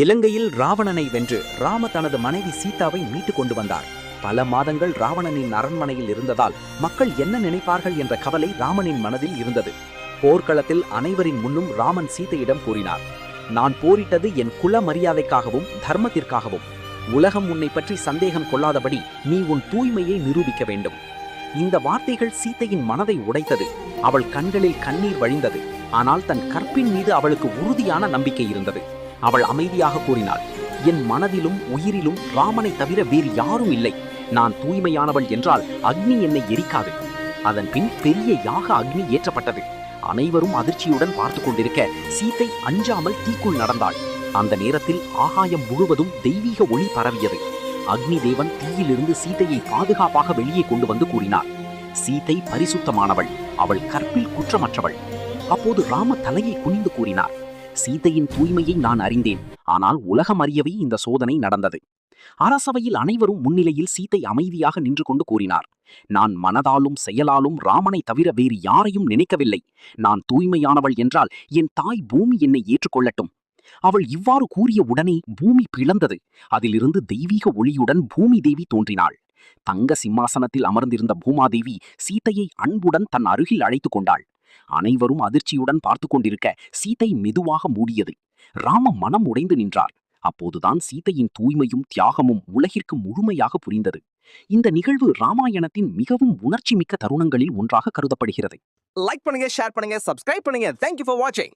இலங்கையில் ராவணனை வென்று ராம தனது மனைவி சீதாவை மீட்டுக் கொண்டு வந்தார். பல மாதங்கள் ராவணனின் அரண்மனையில் இருந்ததால் மக்கள் என்ன நினைப்பார்கள் என்ற கவலை ராமனின் மனதில் இருந்தது. போர்க்களத்தில் அனைவரின் முன்னும் ராமன் சீதையிடம் கூறினார், நான் போரிட்டது என் குல மரியாதைக்காகவும் தர்மத்திற்காகவும். உலகம் உன்னை பற்றி சந்தேகம் கொள்ளாதபடி நீ உன் தூய்மையை நிரூபிக்க வேண்டும். இந்த வார்த்தைகள் சீதையின் மனதை உடைத்தது. அவள் கண்களில் கண்ணீர் வழிந்தது. ஆனால் தன் கற்பின் மீது அவளுக்கு உறுதியான நம்பிக்கை இருந்தது. அவள் அமைதியாக கூறினாள், என் மனதிலும் உயிரிலும் ராமனை தவிர வேறு யாரும் இல்லை. நான் தூய்மையானவள் என்றால் அக்னி என்னை எரிக்காது. அதன் பின் பெரிய யாக அக்னி ஏற்றப்பட்டது. அனைவரும் அதிர்ச்சியுடன் பார்த்து கொண்டிருக்க சீதை அஞ்சாமல் தீக்குள் நடந்தாள். அந்த நேரத்தில் ஆகாயம் முழுவதும் தெய்வீக ஒளி பரவியது. அக்னி தேவன் தீயிலிருந்து சீதையை பாதுகாப்பாக வெளியே கொண்டு வந்து கூறினார், சீதை பரிசுத்தமானவள், அவள் கற்பில் குற்றமற்றவள். அப்போது ராம தலையை குனிந்து கூறினார், சீதையின் தூய்மையை நான் அறிந்தேன். ஆனால் உலகம் அறியவே இந்த சோதனை நடந்தது. அரசவையில் அனைவரும் முன்னிலையில் சீதை அமைதியாக நின்று கொண்டு கூறினார், நான் மனதாலும் செயலாலும் ராமனை தவிர வேறு யாரையும் நினைக்கவில்லை. நான் தூய்மையானவள் என்றால் என் தாய் பூமி என்னை ஏற்றுக்கொள்ளட்டும். அவள் இவ்வாறு கூறிய உடனே பூமி பிளந்தது. அதிலிருந்து தெய்வீக ஒளியுடன் பூமி தேவி தோன்றினாள். தங்க சிம்மாசனத்தில் அமர்ந்திருந்த பூமாதேவி சீதையை அன்புடன் தன் அருகில் அழைத்து கொண்டாள். அனைவரும் அதிர்ச்சியுடன் பார்த்து கொண்டிருக்க சீதை மெதுவாக மூடியது. ராம மனம் உடைந்து நின்றார். அப்போதுதான் சீதையின் தூய்மையும் தியாகமும் உலகிற்கு முழுமையாக புரிந்தது. இந்த நிகழ்வு ராமாயணத்தின் மிகவும் உணர்ச்சி மிக்க தருணங்களில் ஒன்றாக கருதப்படுகிறது. லைக் பண்ணுங்க, ஷேர் பண்ணுங்க, சப்ஸ்கிரைப் பண்ணுங்க. Thank you for watching.